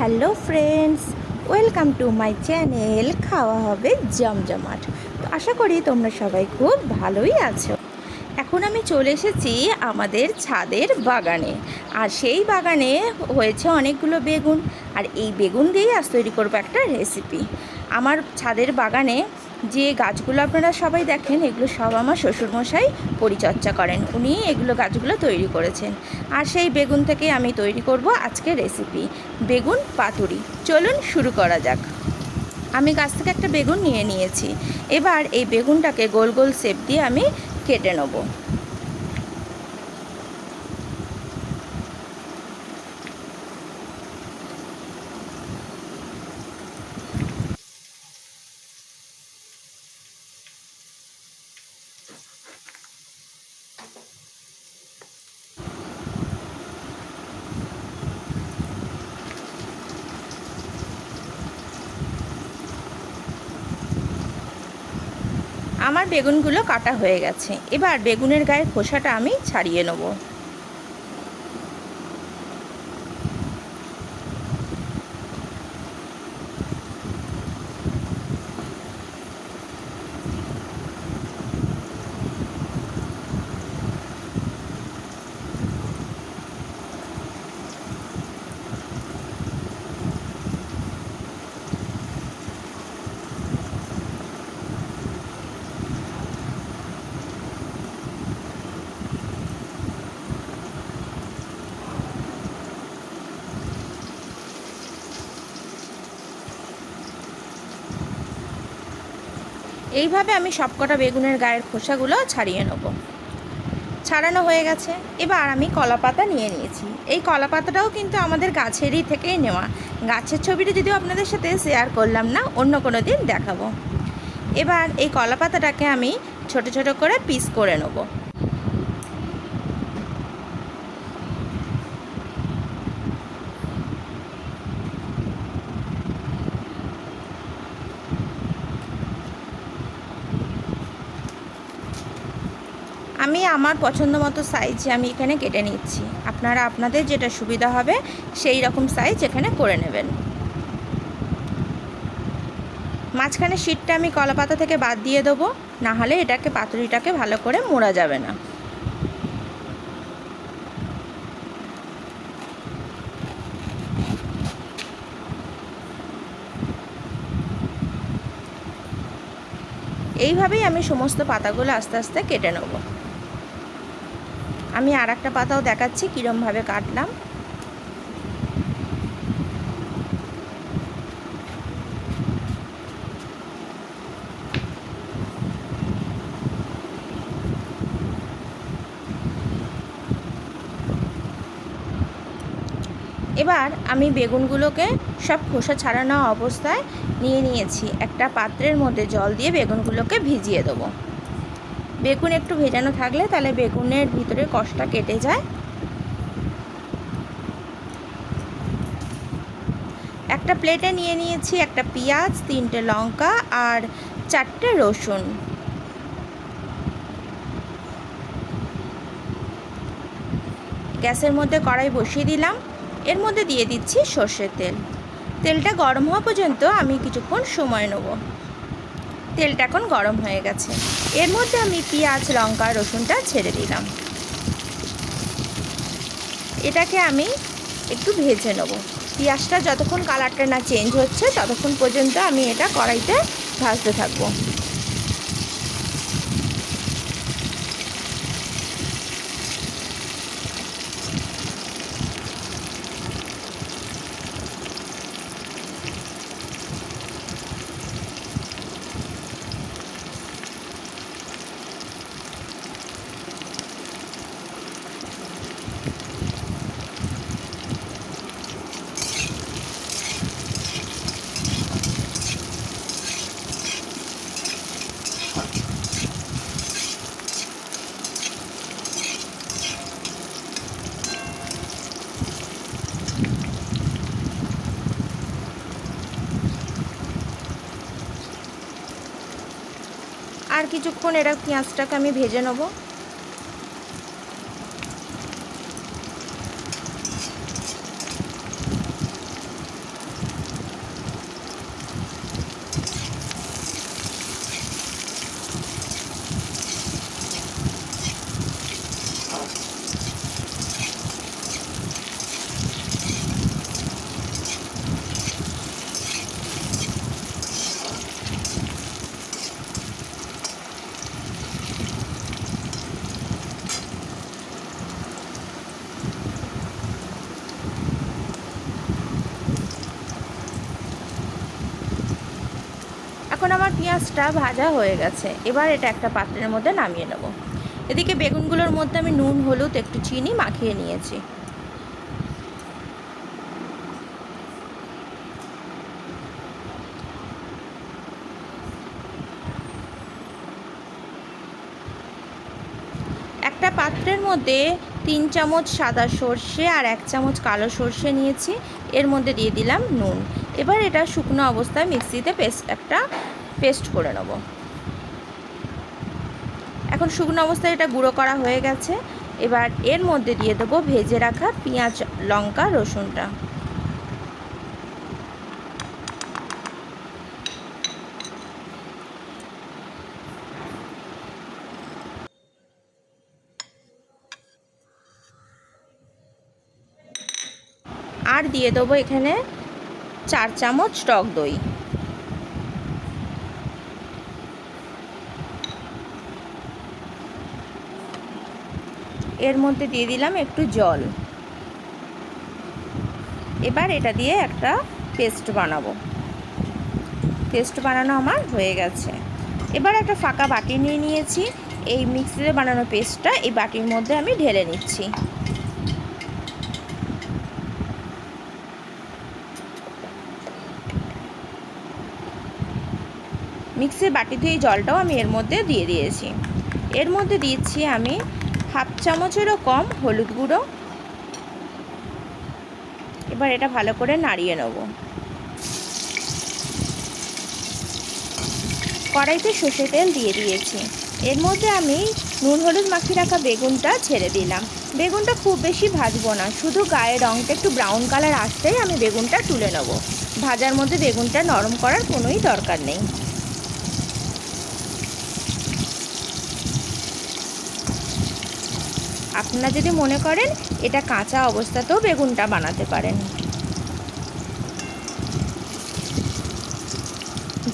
Hello friends, welcome to my channel খাওয়া হবে জমজমাট। তো আশা করি তোমরা সবাই খুব ভালোই আছো। এখন আমি চলে এসেছি আমাদের ছাদের বাগানে, আর সেই বাগানে হয়েছে অনেকগুলো বেগুন, আর এই বেগুন দিয়েই আজ তৈরি করবো একটা রেসিপি। আমার ছাদের বাগানে যে গাছগুলো আপনারা সবাই দেখেন, এগুলো সব আমার শ্বশুরমশাই পরিচর্যা করেন, উনি এগুলো গাছগুলো তৈরি করেছেন। আর সেই বেগুন থেকে আমি তৈরি করব আজকের রেসিপি বেগুন পাতুরি। চলুন শুরু করা যাক। আমি গাছ থেকে একটা বেগুন নিয়ে নিয়েছি। এবার এই বেগুনটাকে গোল গোল শেপ দিয়ে আমি কেটে নেব। আমার বেগুনগুলো কাটা হয়ে গেছে। এবার বেগুনের গায়ের খোসাটা আমি ছাড়িয়ে নেব। এইভাবে আমি সবকটা বেগুনের গায়ের খোসাগুলো ছাড়িয়ে নেব। ছাড়ানো হয়ে গেছে। এবার আমি কলা পাতা নিয়ে নিয়েছি। এই কলা পাতাটাও কিন্তু আমাদের গাছেরই থেকেই নেওয়া। গাছের ছবিটা যদিও আপনাদের সাথে শেয়ার করলাম না, অন্য কোনো দিন দেখাবো। এবার এই কলা পাতাটাকে আমি ছোট ছোট করে পিস করে নেব। আমি আমার পছন্দ মতো সাইজে আমি এখানে কেটে নিচ্ছি। আপনারা আপনাদের যেটা সুবিধা হবে সেই রকম সাইজ এখানে করে নেবেন। মাঝখানে শীটটা আমি কলা পাতা থেকে বাদ দিয়ে দেবো, না হলে এটাকে পাতুরিটাকে ভালো করে মোড়া যাবে না। এইভাবেই আমি সমস্ত পাতাগুলো আস্তে আস্তে কেটে নেব। আমি আর একটা পাতাও দেখাচ্ছি কীরমভাবে কাটলাম। এবার আমি বেগুনগুলোকে সব খোসা ছাড়ানো অবস্থায় নিয়ে নিয়েছি। একটা পাত্রের মধ্যে জল দিয়ে বেগুনগুলোকে ভিজিয়ে দেবো। বেগুন একটু ভেজানো থাকলে তাহলে বেগুনের ভিতরে কষটা কেটে যায়। একটা প্লেটে নিয়ে নিয়েছি একটা পেঁয়াজ, 3টে লঙ্কা আর 4টে রসুন। গ্যাসের মধ্যে কড়াই বসিয়ে দিলাম। এর মধ্যে দিয়ে দিচ্ছি সর্ষের তেল। তেলটা গরম হওয়া পর্যন্ত আমি কিছুক্ষণ সময় নেব। তেলটা এখন গরম হয়ে গেছে। এর মধ্যে আমি পেঁয়াজ, লঙ্কা, রসুনটা ছেড়ে দিলাম। এটাকে আমি একটু ভেজে নেব। পেঁয়াজটা যতক্ষণ কালারটা না চেঞ্জ হচ্ছে ততক্ষণ পর্যন্ত আমি এটা কড়াইতে ভাজতে থাকবো। আর কিছুক্ষণ এটা পেঁয়াজটাকে আমি ভেজে নেব। এখন আমার পেঁয়াজটা ভাজা হয়ে গেছে, এবার এটা একটা পাত্রের মধ্যে নামিয়ে নেব। এদিকে বেগুনগুলোর মধ্যে আমি নুন, হলুদ, একটু চিনি মাখিয়ে নিয়েছি। একটা পাত্রের মধ্যে 3 চামচ সাদা সর্ষে আর 1 চামচ কালো সর্ষে নিয়েছি, এর মধ্যে দিয়ে দিলাম নুন। এবার এটা শুকনো অবস্থায় মিক্সিতে পেস্ট করে নেব। এখন শুকনো অবস্থায় এটা গুঁড়ো করা হয়ে গেছে। এবার এর মধ্যে দিয়ে দেবো ভেজে রাখা পেঁয়াজ, লঙ্কা, রসুনটা। আর দিয়ে দেবো এখানে 4 চামচ টক দই। এর মধ্যে দিয়ে দিলাম একটু জল। এবার এটা দিয়ে একটা পেস্ট বানাবো। পেস্ট বানানো আমার হয়ে গেছে। এবার একটা ফাঁকা বাটি নিয়ে নিয়েছি, এই মিক্সিতে বানানো পেস্টটা এই বাটির মধ্যে আমি ঢেলে নিচ্ছি। মিক্সির বাটিতে এই জলটাও আমি এর মধ্যে দিয়ে দিয়েছি। এর মধ্যে দিচ্ছি আমি 1/2 চামচেরও কম হলুদ গুঁড়ো। এবার এটা ভালো করে নাড়িয়ে নেব। কড়াইতে সর্ষের তেল দিয়ে দিয়েছি। এর মধ্যে আমি নুন হলুদ মাখিয়ে রাখা বেগুনটা ছেড়ে দিলাম। বেগুনটা খুব বেশি ভাজবো না, শুধু গায়ের রঙটা একটু ব্রাউন কালার আসতেই আমি বেগুনটা তুলে নেব। ভাজার মধ্যে বেগুনটা নরম করার কোনোই দরকার নেই। আপনারা যদি মনে করেন এটা কাঁচা অবস্থাতেও বেগুনটা বানাতে পারেন।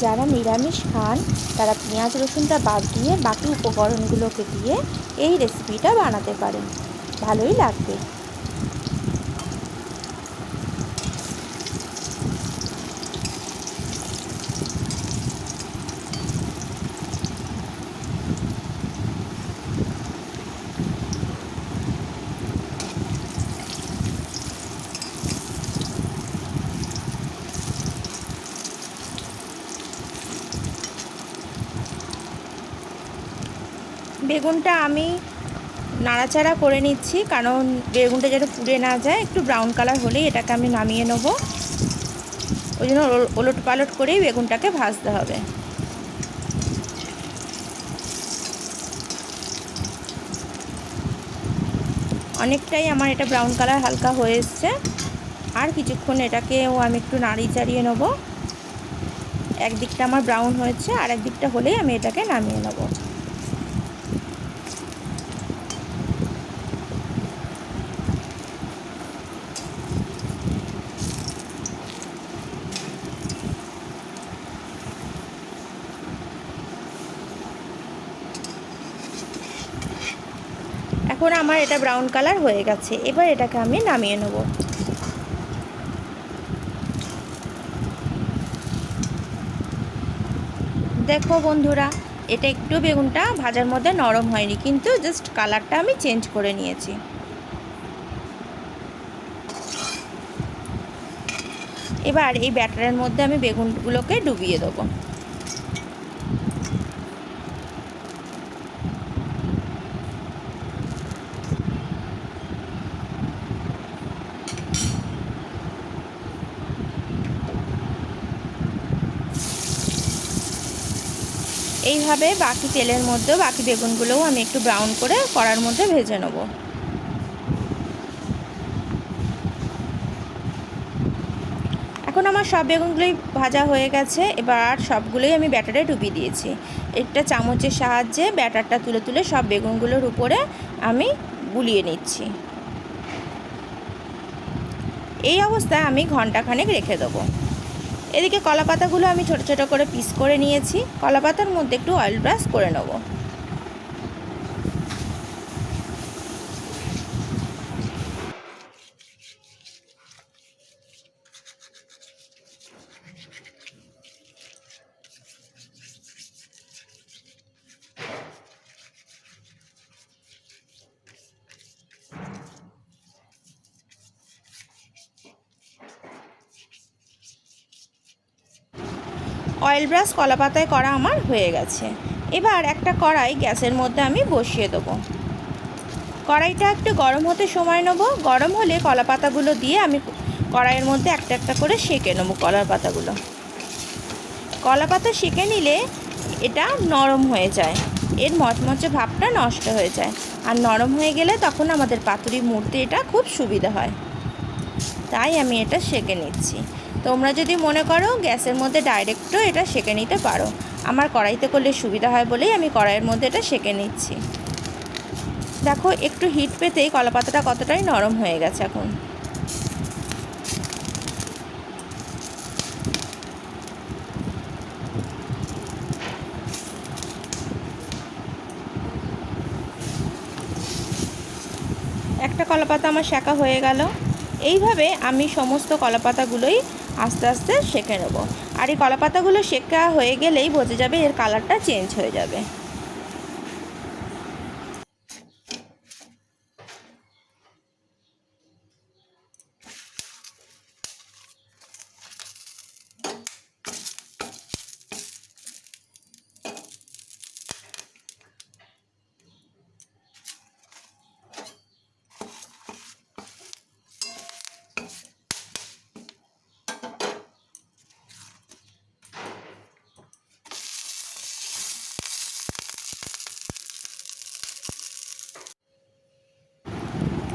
যারা নিরামিষ খান তারা পেঁয়াজ রসুনটা বাদ দিয়ে বাকি উপকরণগুলোকে দিয়ে এই রেসিপিটা বানাতে পারেন, ভালোই লাগবে। বেগুনটা আমি নাড়াচাড়া করে নিচ্ছি, কারণ বেগুনটা যেন পুড়ে না যায়। একটু ব্রাউন কালার হলেই এটাকে আমি নামিয়ে নেব। ওই জন্য ওলট পালট করেই বেগুনটাকে ভাজতে হবে। অনেকটাই আমার এটা ব্রাউন কালার হালকা হয়ে এসছে। আর কিছুক্ষণ এটাকেও আমি একটু নাড়িয়ে চাড়িয়ে নেব। একদিকটা আমার ব্রাউন হয়েছে, আর একদিকটা হলেই আমি এটাকে নামিয়ে নেব। এখন আমার এটা ব্রাউন কালার হয়ে গেছে। এবার এটাকে আমি নামিয়ে নেব। দেখো বন্ধুরা, এটা একটু বেগুনটা ভাজার মধ্যে নরম হয়নি, কিন্তু জাস্ট কালারটা আমি চেঞ্জ করে নিয়েছি। এবার এই ব্যাটারের মধ্যে আমি বেগুনগুলোকে ডুবিয়ে দেবো। এইভাবে বাকি তেলের মধ্যেও বাকি বেগুনগুলোও আমি একটু ব্রাউন করে কড়ার মধ্যে ভেজে নেব। এখন আমার সব বেগুনগুলোই ভাজা হয়ে গেছে। এবার সবগুলোই আমি ব্যাটারে ডুবিয়ে দিয়েছি। একটা চামচের সাহায্যে ব্যাটারটা তুলে তুলে সব বেগুনগুলোর উপরে আমি বুলিয়ে নিচ্ছি। এই অবস্থায় আমি ঘন্টাখানেক রেখে দেবো। এদিকে কলা পাতাগুলো আমি ছোটো ছোটো করে পিস করে নিয়েছি। কলা পাতার মধ্যে একটু অয়েল ব্রাশ করে নেব। অয়েল ব্রাশ কলা পাতায় করা আমার হয়ে গেছে। এবার একটা কড়াই গ্যাসের মধ্যে আমি বসিয়ে দেবো। কড়াইটা একটু গরম হতে সময় নেব। গরম হলে কলা পাতাগুলো দিয়ে আমি কড়াইয়ের মধ্যে একটা একটা করে সেঁকে নেবো। কলার পাতাগুলো কলা পাতা সেঁকে নিলে এটা নরম হয়ে যায়, এর মচমচে ভাবটা নষ্ট হয়ে যায়। আর নরম হয়ে গেলে তখন আমাদের পাতুরি মুড়তে এটা খুব সুবিধা হয়, তাই আমি এটা সেঁকে নিচ্ছি। তোমরা যদি মনে করো গ্যাসের মধ্যে ডাইরেক্টও এটা সেঁকে নিতে পারো। আমার কড়াইতে করলে সুবিধা হয় বলেই আমি কড়াইয়ের মধ্যে এটা সেঁকে নিচ্ছি। দেখো একটু হিট পেতেই কলা পাতাটা কতটাই নরম হয়ে গেছে। এখন একটা কলা পাতা আমার সেঁকা হয়ে গেল। এইভাবে আমি সমস্ত কলা পাতাগুলোই আস্তে আস্তে সেঁকে নেব। আর এই কলা পাতাগুলো সেঁকা হয়ে গেলেই বোঝা যাবে এর কালারটা চেঞ্জ হয়ে যাবে।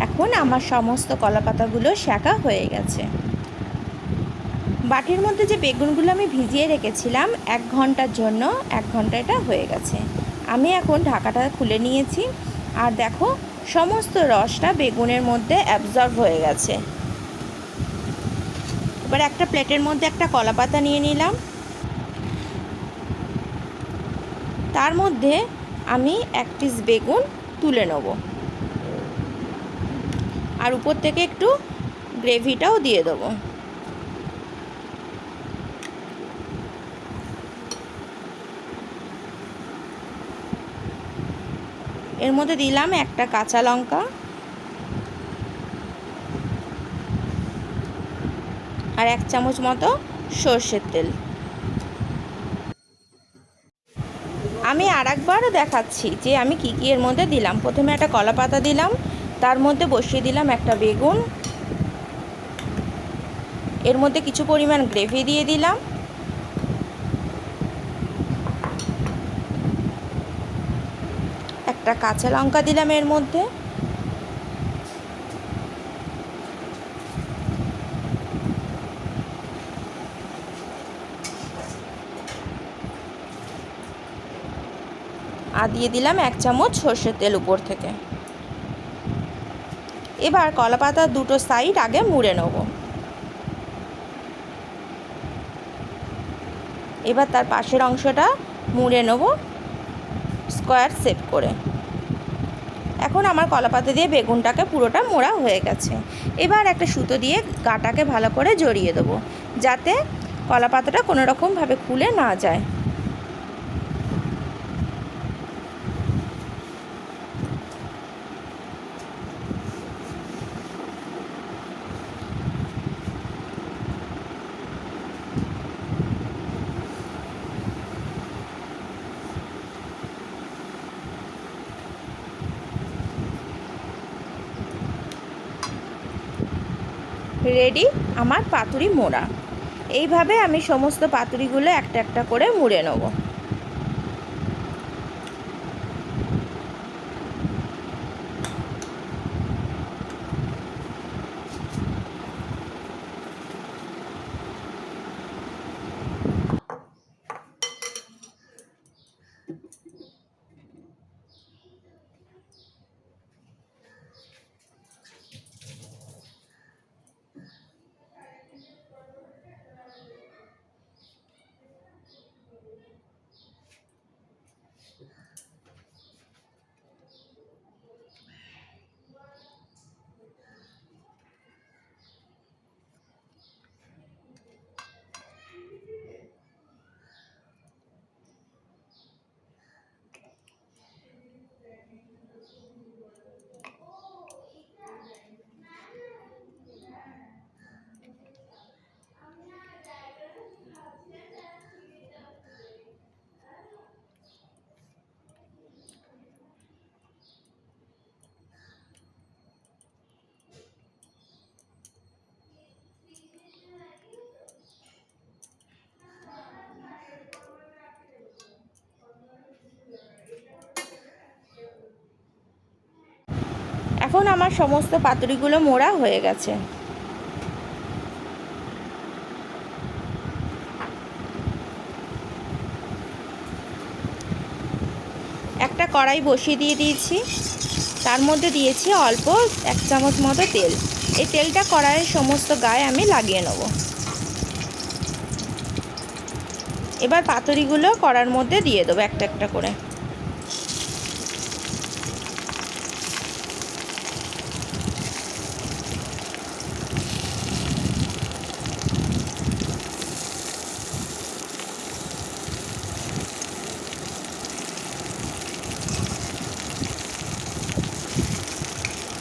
এখন আমার সমস্ত কলা পাতাগুলো সেঁকা হয়ে গেছে। বাটির মধ্যে যে বেগুনগুলো আমি ভিজিয়ে রেখেছিলাম 1 ঘন্টার জন্য, 1 ঘন্টা এটা হয়ে গেছে। আমি এখন ঢাকাটা খুলে নিয়েছি। আর দেখো সমস্ত রসটা বেগুনের মধ্যে অ্যাবজর্ব হয়ে গেছে। এবার একটা প্লেটের মধ্যে একটা কলা পাতা নিয়ে নিলাম। তার মধ্যে আমি 1 পিস বেগুন তুলে নেব। আর উপর থেকে একটু গ্রেভিটাও দিয়ে দেবো। এর মধ্যে দিলাম একটা কাঁচা লঙ্কা আর 1 চামচ মতো সর্ষের তেল। আমি আরেকবারও দেখাচ্ছি যে আমি কী কী এর মধ্যে দিলাম। প্রথমে একটা কলা পাতা দিলাম, তার মধ্যে বসিয়ে দিলাম একটা বেগুন, এর মধ্যে কিছু পরিমাণ গ্রেভি দিয়ে দিলাম, একটা কাঁচা লঙ্কা দিলাম এর মধ্যে, আর দিয়ে দিলাম 1 চামচ সর্ষের তেল উপর থেকে। এবার কলা পাতার দুটো সাইড আগে মুড়ে নেব। এবার তার পাশের অংশটা মুড়ে নেব স্কোয়ার শেপ করে। এখন আমার কলা পাতা দিয়ে বেগুনটাকে পুরোটা মোড়া হয়ে গেছে। এবার একটা সুতো দিয়ে গাটাকে ভালো করে জড়িয়ে দেবো, যাতে কলা পাতাটা কোনো রকমভাবে খুলে না যায়। রেডি আমার পাতুরি মোড়া। এইভাবে আমি সমস্ত পাতুরিগুলো একটা একটা করে মুড়ে নেব। এখন আমার সমস্ত পাতুরিগুলো মোড়া হয়ে গেছে। একটা কড়াই বসিয়ে দিয়েছি, তার মধ্যে দিয়েছি অল্প 1 চামচ মতো তেল। এই তেলটা কড়াইয়ের সমস্ত গায়ে আমি লাগিয়ে নেব। এবার পাতুরিগুলো কড়ার মধ্যে দিয়ে দেবো একটা একটা করে।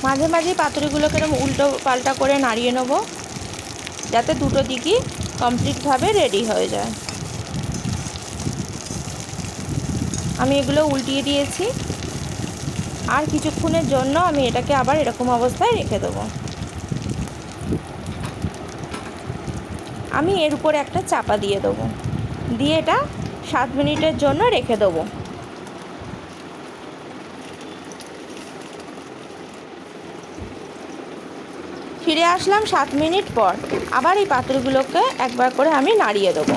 মাঝে মাঝে পাতুরিগুলোকে এরকম উল্টো পাল্টা করে নাড়িয়ে নেব, যাতে দুটো দিকই কমপ্লিটভাবে রেডি হয়ে যায়। আমি এগুলো উল্টিয়ে দিয়েছি, আর কিছুক্ষণের জন্য আমি এটাকে আবার এরকম অবস্থায় রেখে দেবো। আমি এর উপরে একটা চাপা দিয়ে দেবো, দিয়ে এটা 7 মিনিটের জন্য রেখে দেবো। ফিরে আসলাম 7 মিনিট পর। আবার এই পাতুরিগুলোকে একবার করে আমি নাড়িয়ে দেবো।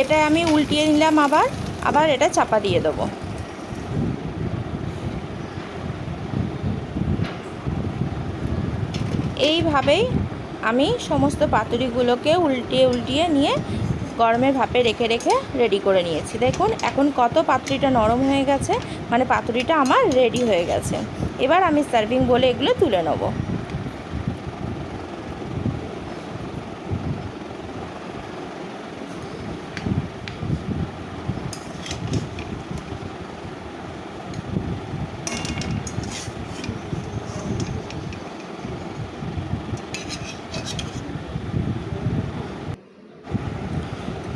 এটা আমি উল্টিয়ে নিলাম, আবার এটা চাপা দিয়ে দেবো। এইভাবেই আমি সমস্ত পাতুরিগুলোকে উল্টিয়ে নিয়ে গরমের ভাপে রেখে রেডি করে নিয়েছি। দেখুন এখন কত পাতুরিটা নরম হয়ে গেছে, মানে পাতুরিটা আমার রেডি হয়ে গেছে। এবার আমি সার্ভিং বলে এগুলো তুলে নেব।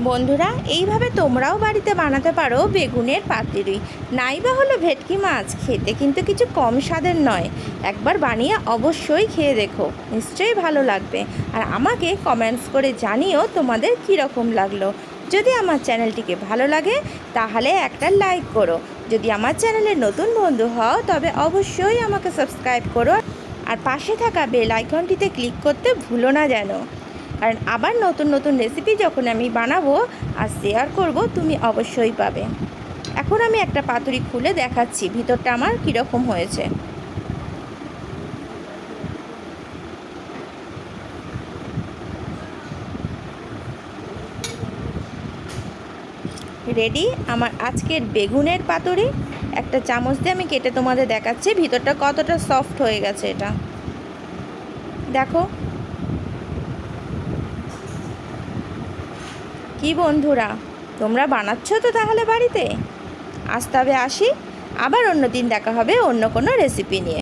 বন্ধুরা, এইভাবে তোমরাও বাড়িতে বানাতে পারো বেগুনের পাতুরি। নাইবা হলো ভেটকি মাছ, খেতে কিন্তু কিছু কম স্বাদের নয়। একবার বানিয়ে অবশ্যই খেয়ে দেখো, নিশ্চয়ই ভালো লাগবে। আর আমাকে কমেন্টস করে জানিও তোমাদের কীরকম লাগলো। যদি আমার চ্যানেলটিকে ভালো লাগে তাহলে একটা লাইক করো। যদি আমার চ্যানেলের নতুন বন্ধু হও তবে অবশ্যই আমাকে সাবস্ক্রাইব করো, আর পাশে থাকা বেল আইকনটিতে ক্লিক করতে ভুলো না যেন। কারণ আবার নতুন নতুন রেসিপি যখন আমি বানাবো আর শেয়ার করব তুমি অবশ্যই পাবে। এখন আমি একটা পাতুরি খুলে দেখাচ্ছি ভিতরটা আমার কীরকম হয়েছে। রেডি আমার আজকের বেগুনের পাতুরি। একটা চামচ দিয়ে আমি কেটে তোমাদের দেখাচ্ছি ভিতরটা কতটা সফট হয়ে গেছে। এটা দেখো কি বন্ধুরা, তোমরা বানাচ্ছ তো তাহলে বাড়িতে? আজ তবে আসি, আবার অন্য দিন দেখা হবে অন্য কোনো রেসিপি নিয়ে।